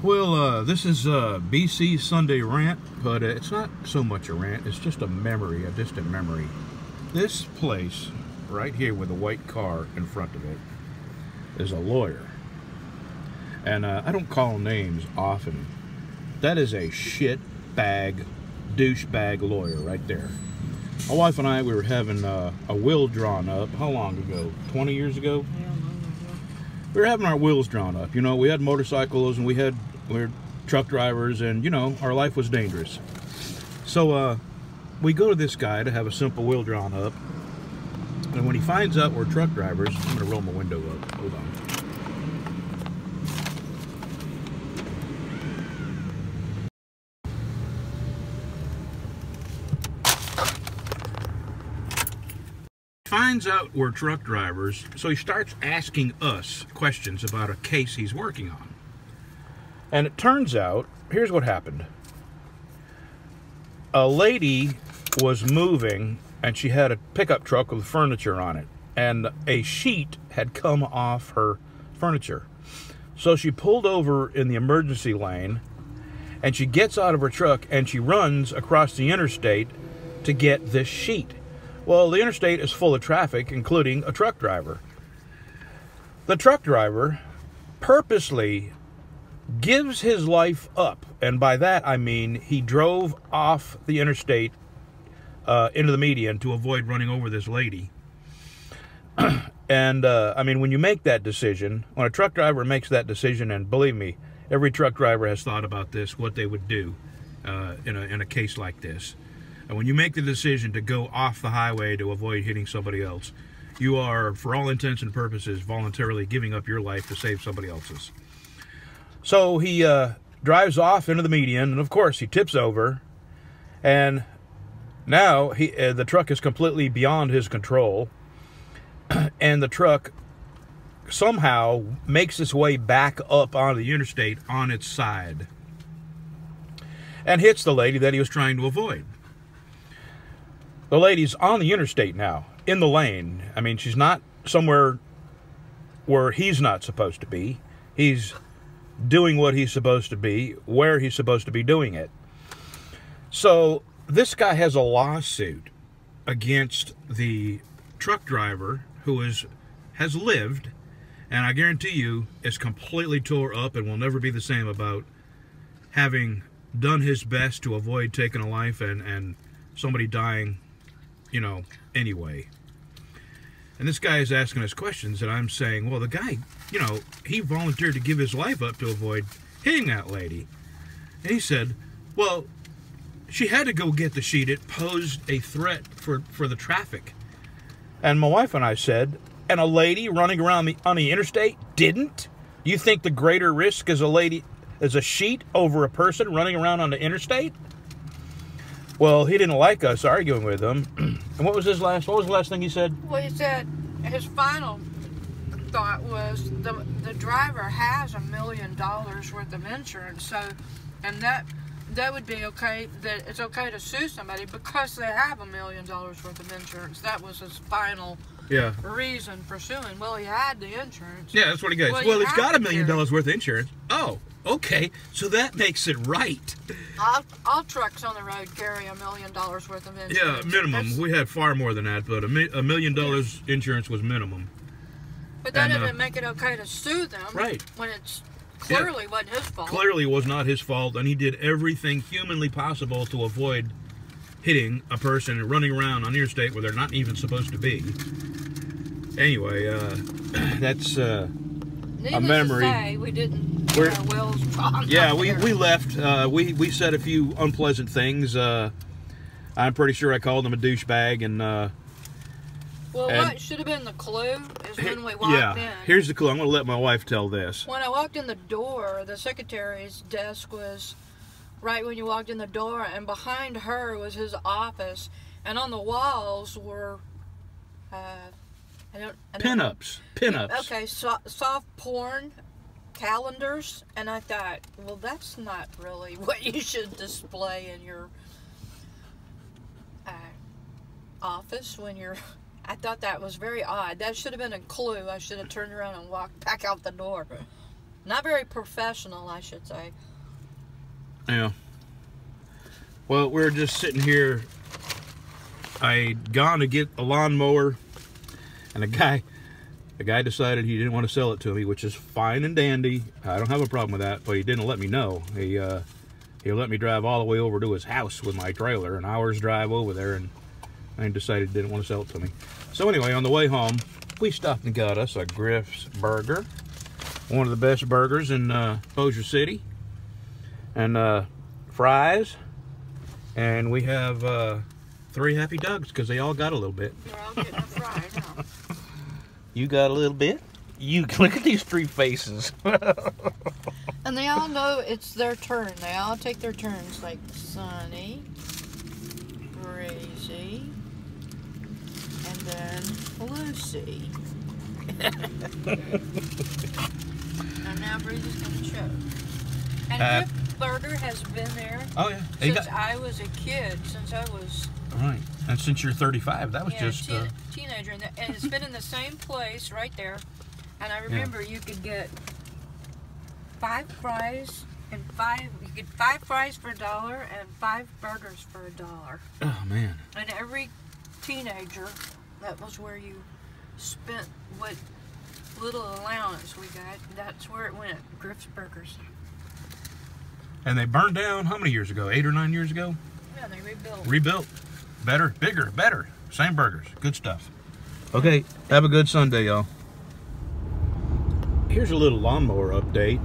Well, this is BC Sunday rant, but it's not so much a rant, it's just a memory, a distant memory. This place, right here with a white car in front of it, is a lawyer. And I don't call names often. That is a shitbag, douchebag lawyer right there. My wife and I, we were having a will drawn up. How long ago? 20 years ago? Yeah, we were having our wills drawn up. You know, we had motorcycles and we were truck drivers, and you know, our life was dangerous. So we go to this guy to have a simple will drawn up, and when he finds out we're truck drivers, I'm gonna roll my window up. Hold on. Finds out we're truck drivers, so he starts asking us questions about a case he's working on. And it turns out, here's what happened. A lady was moving, and she had a pickup truck with furniture on it, and a sheet had come off her furniture. So she pulled over in the emergency lane, and she gets out of her truck, and she runs across the interstate to get this sheet. Well, the interstate is full of traffic, including a truck driver. The truck driver purposely gives his life up, and by that I mean he drove off the interstate into the median to avoid running over this lady. And I mean, when you make that decision, when a truck driver makes that decision, and believe me, every truck driver has thought about this, what they would do in a case like this. And when you make the decision to go off the highway to avoid hitting somebody else, you are, for all intents and purposes, voluntarily giving up your life to save somebody else's. So he drives off into the median, and of course he tips over, and now the truck is completely beyond his control, and the truck somehow makes its way back up onto the interstate on its side and hits the lady that he was trying to avoid. The lady's on the interstate now, in the lane. I mean, she's not somewhere where he's not supposed to be. He's doing what he's supposed to be, where he's supposed to be doing it. So this guy has a lawsuit against the truck driver who has lived, and I guarantee you is completely tore up and will never be the same about having done his best to avoid taking a life and somebody dying, you know, anyway. And this guy is asking us questions, and I'm saying, well, the guy, you know, he volunteered to give his life up to avoid hitting that lady. And he said, well, she had to go get the sheet. It posed a threat for the traffic. And my wife and I said, and a lady running around on the interstate didn't? You think the greater risk is a sheet over a person running around on the interstate? Well, he didn't like us arguing with him. And what was the last thing he said? Well, he said his final thought was the driver has $1 million worth of insurance, so, and that would be okay, that it's okay to sue somebody because they have $1 million worth of insurance. That was his final reason for suing. Well, he had the insurance. Yeah, that's what he goes. Well, he's got $1 million worth of insurance. Oh, okay, so that makes it right. All trucks on the road carry $1 million worth of insurance. Yeah, minimum. We had far more than that, but $1 million insurance was minimum. But that doesn't make it okay to sue them. Right. When it's clearly wasn't his fault. Clearly was not his fault, and he did everything humanly possible to avoid hitting a person running around on the interstate where they're not even supposed to be. Anyway, that's a memory. To say, we didn't get our wills drawn. Yeah, we left. We said a few unpleasant things. I'm pretty sure I called him a douchebag, and well, what should have been the clue is when we walked in. Here's the clue. I'm going to let my wife tell this. When I walked in the door, the secretary's desk was right when you walked in the door, and behind her was his office, and on the walls were Pin-ups. Okay, soft porn calendars, and I thought, well, that's not really what you should display in your office when you're... I thought that was very odd. That should have been a clue. I should have turned around and walked back out the door. Not very professional, I should say. Yeah. Well, we're just sitting here. I'd gone to get a lawnmower, and the guy decided he didn't want to sell it to me, which is fine and dandy. I don't have a problem with that, but he didn't let me know. He let me drive all the way over to his house with my trailer, an hour's drive over there, and I decided he didn't want to sell it to me. So anyway, on the way home, we stopped and got us a Griffs burger, one of the best burgers in Bossier City, and fries, and we have 3 happy dogs because they all got a little bit. They're all getting a fry now. You got a little bit? You look at these 3 faces. And they all know it's their turn. They all take their turns, like Sunny, Crazy, and then Lucy. And now Breezy's going to choke. And Griff Burger has been there since I was a kid, since I was... Right. And since you're 35, that was just... teenager. And it's been in the same place right there. And I remember you could get 5 fries and you get 5 fries for $1 and 5 burgers for $1. Oh, man. And every teenager, that was where you spent what little allowance we got. That's where it went, Griff's Burgers. And they burned down how many years ago? 8 or 9 years ago? Yeah, they rebuilt. Rebuilt. Better, bigger, better. Same burgers. Good stuff. Okay, have a good Sunday, y'all. Here's a little lawnmower update.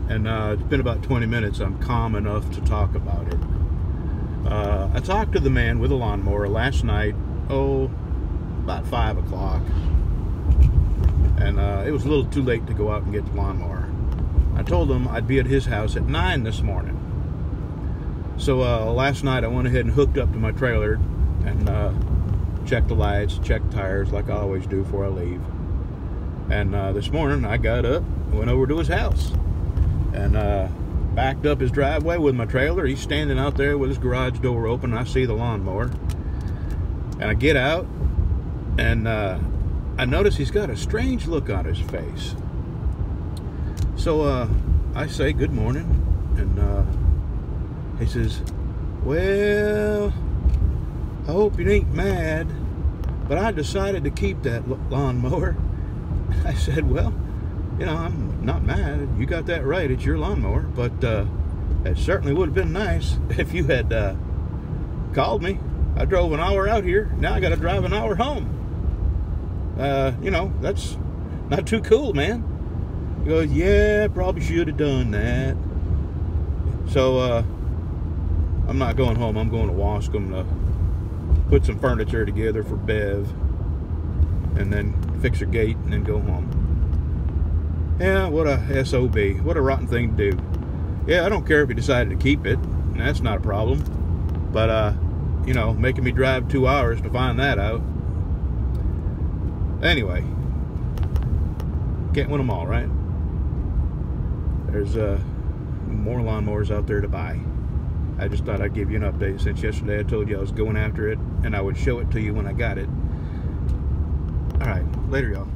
And it's been about 20 minutes. I'm calm enough to talk about it. I talked to the man with the lawnmower last night, about 5 o'clock. And it was a little too late to go out and get the lawnmower. I told him I'd be at his house at 9 this morning. So last night I went ahead and hooked up to my trailer and checked the lights, checked tires like I always do before I leave. And this morning I got up, went over to his house, and backed up his driveway with my trailer. He's standing out there with his garage door open. I see the lawnmower. And I get out, and I notice he's got a strange look on his face. So I say good morning, and he says, well, I hope you ain't mad, but I decided to keep that lawnmower. I said, well, you know, I'm not mad. You got that right. It's your lawnmower. But it certainly would have been nice if you had called me. I drove an hour out here. Now I got to drive an hour home. You know, that's not too cool, man. He goes, yeah, probably should have done that. So I'm not going home. I'm going to Wascom to put some furniture together for Bev, and then fix her gate, and then go home. Yeah, what a SOB. What a rotten thing to do. Yeah, I don't care if you decided to keep it. That's not a problem. But, you know, making me drive 2 hours to find that out. Anyway, can't win them all, right? There's more lawnmowers out there to buy. I just thought I'd give you an update since yesterday I told you I was going after it, and I would show it to you when I got it. Alright, later, y'all.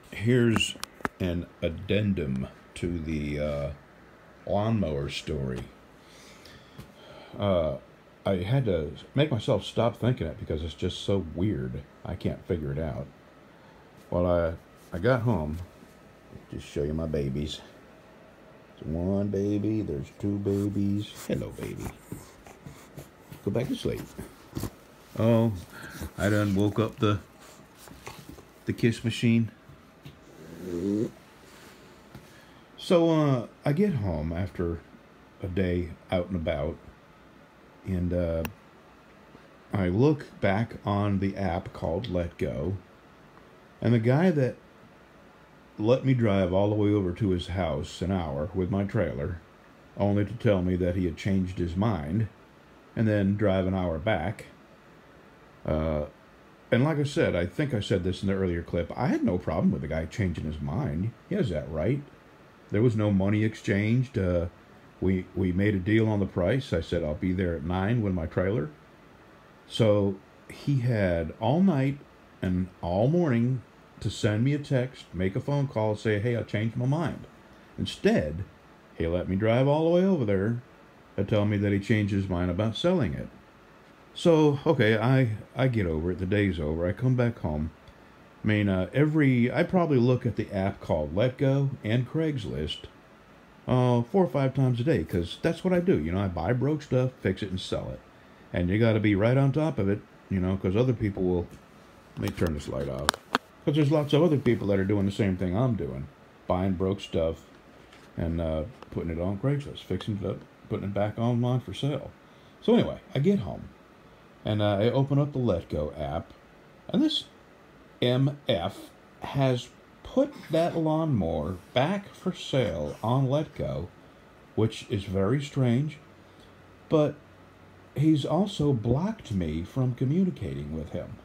Here's an addendum to the lawnmower story. I had to make myself stop thinking it because it's just so weird. I can't figure it out. Well, I got home. Just show you my babies. There's 1 baby, there's 2 babies. Hello, baby. Go back to sleep. Oh, I done woke up the kiss machine. So I get home after a day out and about, and I look back on the app called Let Go, and the guy that let me drive all the way over to his house an hour with my trailer, only to tell me that he had changed his mind, and then drive an hour back. And like I said, I think I said this in the earlier clip, I had no problem with the guy changing his mind. He has that right. There was no money exchanged. We made a deal on the price. I said I'll be there at 9 with my trailer. So he had all night and all morning to send me a text, make a phone call, say, hey, I changed my mind. Instead, he let me drive all the way over there and tell me that he changed his mind about selling it. So, okay, I get over it. The day's over. I come back home. I mean, I probably look at the app called Let Go and Craigslist 4 or 5 times a day, because that's what I do. You know, I buy broke stuff, fix it, and sell it. And you got to be right on top of it, you know, because other people will... Let me turn this light off. Because there's lots of other people that are doing the same thing I'm doing. Buying broke stuff and putting it on Craigslist, fixing it up, putting it back online for sale. So anyway, I get home. And I open up the Let Go app. And this MF has put that lawnmower back for sale on Let Go, which is very strange. But he's also blocked me from communicating with him,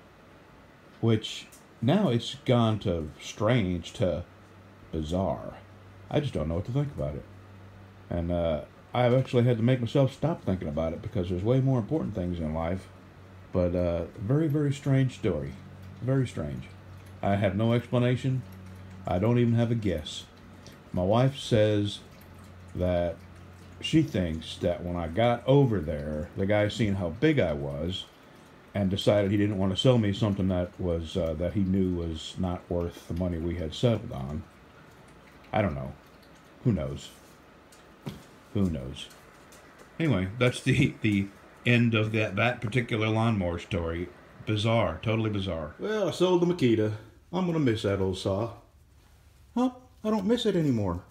which now it's gone to strange to bizarre. I just don't know what to think about it. And I've actually had to make myself stop thinking about it, because there's way more important things in life. But very, very strange story. Very strange. I have no explanation. I don't even have a guess. My wife says that she thinks that when I got over there, the guy seen how big I was and decided he didn't want to sell me something that was that he knew was not worth the money we had settled on. I don't know. Who knows? Who knows? Anyway, that's the end of that particular lawnmower story. Bizarre. Totally bizarre. Well, I sold the Makita. I'm going to miss that old saw. Huh? I don't miss it anymore.